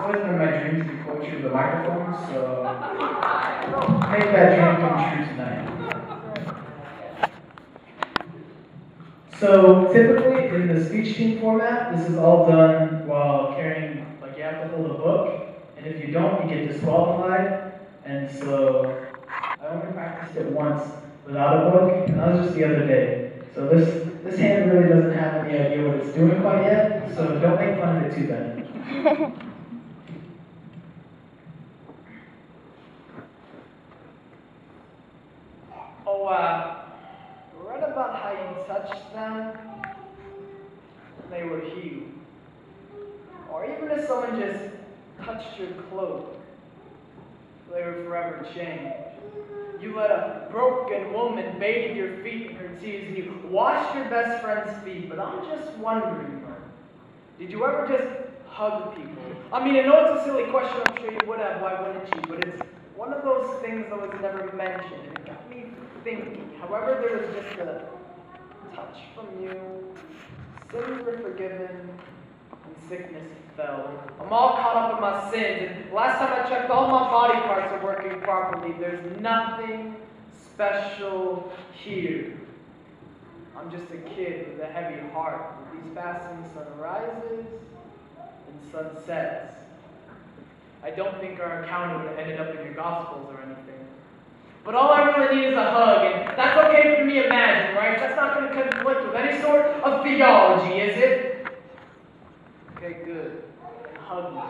always been my dream to do poetry with a microphone, so make that dream come true tonight. So typically in the speech team format, this is all done while carrying, like you have to hold a book, and if you don't, you get disqualified. And so I only practiced it once without a book, and that was just the other day. So this hand really doesn't have any idea what it's doing quite yet, so don't make fun of it too bad. Read about how you touched them, and they were healed. Or even if someone just touched your cloak, they were forever changed. You let a broken woman bathe your feet in her tears, and you washed your best friend's feet. But I'm just wondering, did you ever just hug people? I mean, I know it's a silly question, I'm sure you would have, why wouldn't you? But it's one of those things that was never mentioned, and it got me thinking. However, there was just a touch from you, sins were forgiven, and sickness fell. I'm all caught up in my sins, and last time I checked, all my body parts are working properly. There's nothing special here. I'm just a kid with a heavy heart. These passing sunrises and sunsets. I don't think our encounter would have ended up in your Gospels or anything. But all I really need is a hug, and that's okay for me to imagine, right? That's not going to conflict with any sort of theology, is it? Okay, good. Hug me.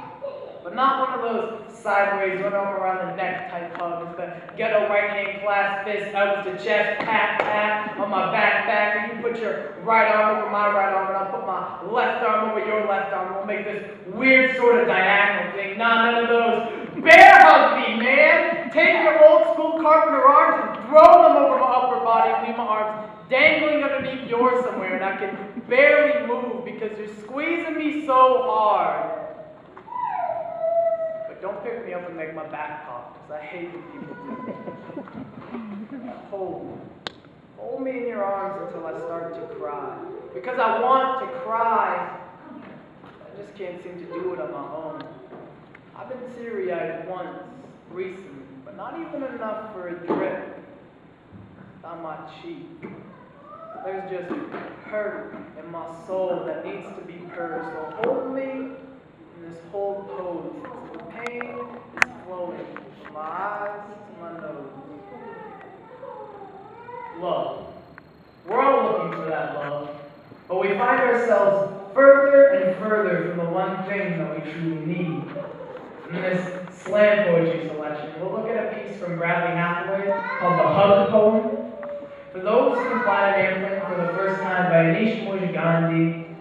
But not one of those sideways, run arm around the neck type hugs. The ghetto right hand clasp fist, elbows to chest, pat, pat on my back, and you put your right arm over my right arm, and I'll put my left arm over your left arm. We'll make this weird sort of diagonal thing. Nah, none of those. Bear hug me, man! Take your old school carpenter arms and throw them over my upper body and leave my arms dangling underneath yours somewhere, and I can barely move because you're squeezing me so hard. But don't pick me up and make my back pop, because I hate when people do that. Hold me in your arms until I start to cry. Because I want to cry, I just can't seem to do it on my own. I've been teary-eyed once, recently, but not even enough for a drip on my cheek. There's just hurt in my soul that needs to be purged. So hold me in this whole pose. The pain is flowing from my eyes to my nose. Love. We're all looking for that love, but we find ourselves further and further from the one thing that we truly need. In this slam poetry selection, we'll look at a piece from Hathaway called The Hug Poem. For those who can fly an airplane for the first time by Mojgani,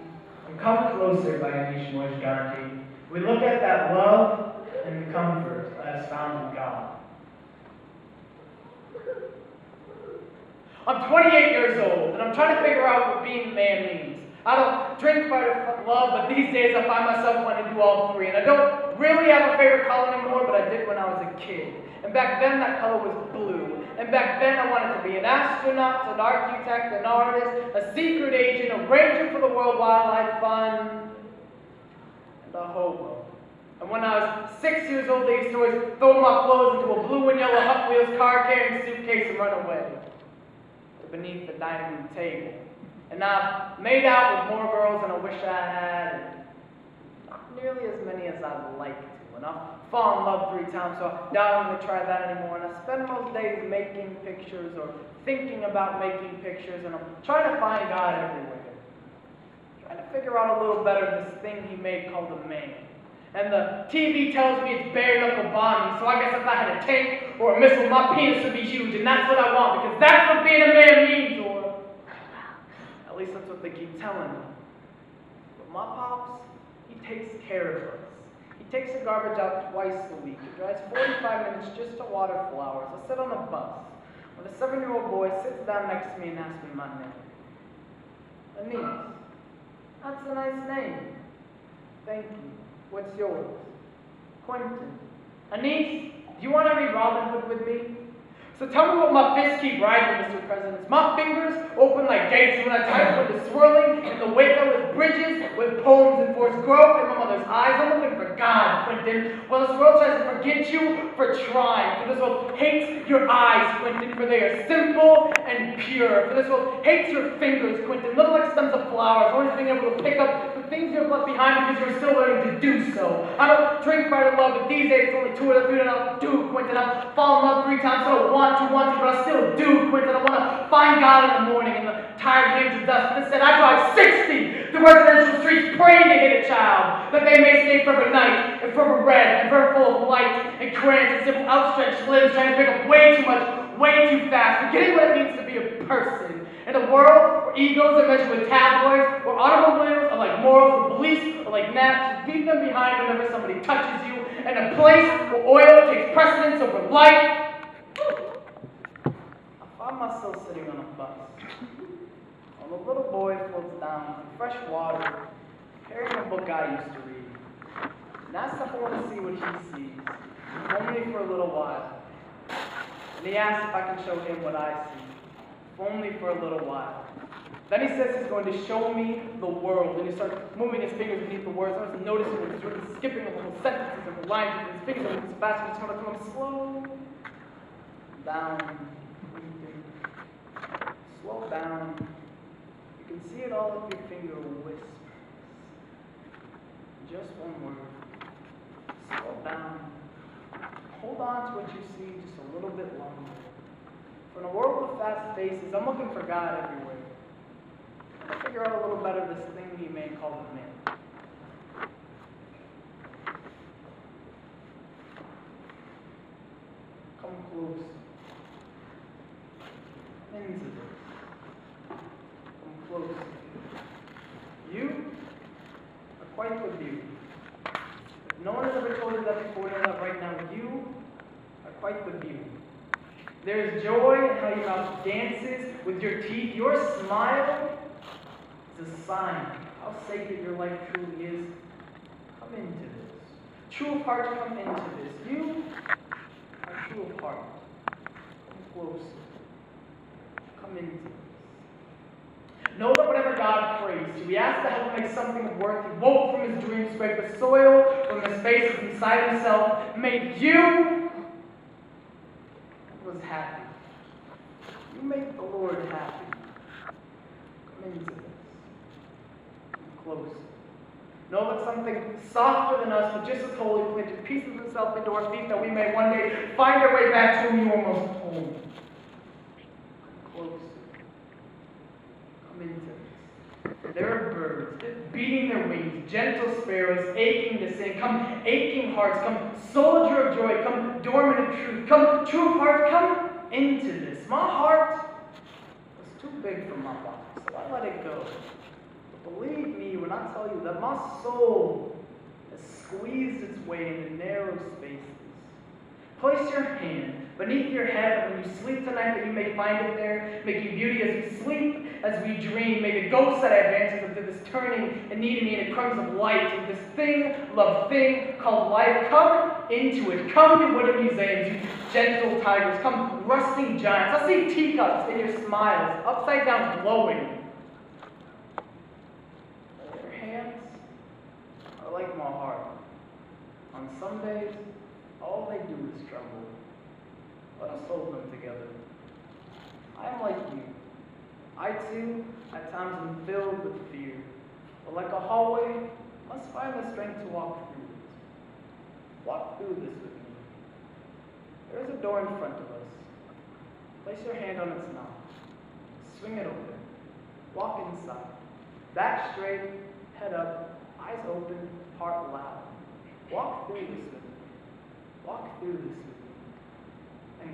and Come Closer by Mojgani, we look at that love and comfort that is found in God. I'm 28 years old, and I'm trying to figure out what being a man means. I don't drink, fight, or love, but these days I find myself wanting to do all three. And I don't really have a favorite color anymore, but I did when I was a kid. And back then that color was blue. And back then I wanted to be an astronaut, an architect, an artist, a secret agent, a ranger for the World Wildlife Fund, and a hobo. And when I was 6 years old, they used to always throw my clothes into a blue and yellow Hot Wheels car-carrying suitcase and run away to beneath the dining room table. And I've made out with more girls than I wish I had, and not nearly as many as I'd like to. And I've fallen in love 3 times, so I doubt I'm going to try that anymore. And I spend most days making pictures or thinking about making pictures, and I'm trying to find God everywhere. Trying to figure out a little better this thing he made called a man. And the TV tells me it's bare knuckle bombing, so I guess if I had a tank or a missile, my penis would be huge, and that's what I want, because that's what being a man means, or at least that's what they keep telling me. But my pops, he takes care of us. He takes the garbage out twice a week. He drives 45 minutes just to water flowers. I sit on a bus when a 7-year-old boy sits down next to me and asks me my name. Anise. That's a nice name. Thank you. What's yours? Quentin. Anise, do you want to read Robin Hood with me? So tell me what my fists keep riding, Mr. President. My fingers open like gates when I type with the swirling and the wake up with bridges, with poems and forced growth in my mother's eyes. I'm looking for God, Quentin. confident, while this world tries to forget you for trying. For this world hates your eyes, Quentin, for they are simple and pure. For this world hates your fingers, Quentin, little like stems of flowers, always being able to pick up the things you've left behind because you're still learning to do so. I don't drink right or love, but these days it's only 2 or 3 and I'll do, Quentin. I'll fall in love 3 times, so I don't want to, but I still do, Quentin. I want to find God in the morning in the tired hands of dust. Instead, I drive 60 through residential streets praying to hit a child, that they may stay forever night, and forever red, and forever full of light, and crayons, and simple outstretched limbs, trying to pick up way too much, way too fast, forgetting what it means to be a person. In a world where egos are measured with tabloids, where automobiles are like morals, where beliefs are like naps, leave them behind whenever somebody touches you, and a place where oil takes precedence over life. I find myself sitting on a bus. While the little boy floats down with fresh water, carrying a book I used to read. And asks if I want to see what he sees, only for a little while. And he asks if I can show him what I see, only for a little while. Then he says he's going to show me the world, and he starts moving his fingers beneath the words. I was noticing that he's really skipping over whole sentences and the lines, and his fingers are moving fast, and it's going to come slow down, slow down. You can see it all if your finger whispers. Just one word. Slow down. Hold on to what you see just a little bit longer. For in a world of fast faces, I'm looking for God everywhere. I'll figure out a little better this thing he may call a man. Come close. Into this. Come close. You are quite the beauty. If no one has ever told you that before, know that right now you are quite the beauty. There is joy in how your mouth dances with your teeth. Your smile is a sign how sacred your life truly is. Come into this. True of heart, come into this. You are true of heart. Come close. Come into this. Know that whatever God prays to, he asked to help make something of worth. He woke from his dream, scraped the soil from his face inside himself, made you was happy. You make the Lord happy. Come into this. Come close. Know that something softer than us, but just as holy, planted pieces of himself into our feet, that we may one day find our way back to whom you are most home. Come close. Come into this. There are birds beating their wings, gentle sparrows aching to sing. Come aching hearts, come soldier of joy, come dormant of truth, come true of heart, come into this. My heart was too big for my body, so I let it go. But believe me when I tell you that my soul has squeezed its way into narrow spaces. Place your hand beneath your head, and when you sleep tonight, that you may find it there, making beauty as we sleep, as we dream. May the ghosts that I advances into this turning and kneading me into crumbs of light, and this thing, loved thing called life, come into it. Come to wooden museums, you gentle tigers. Come rusting giants. I see teacups in your smiles, upside down glowing. Your hands are like my heart. On some days, all they do is tremble. Let us hold them together. I am like you. I too, at times, am filled with fear. But like a hallway, must find the strength to walk through it. Walk through this with me. There is a door in front of us. Place your hand on its knob. Swing it open. Walk inside. Back straight, head up, eyes open, heart loud. Walk through this with me. Walk through this with me. And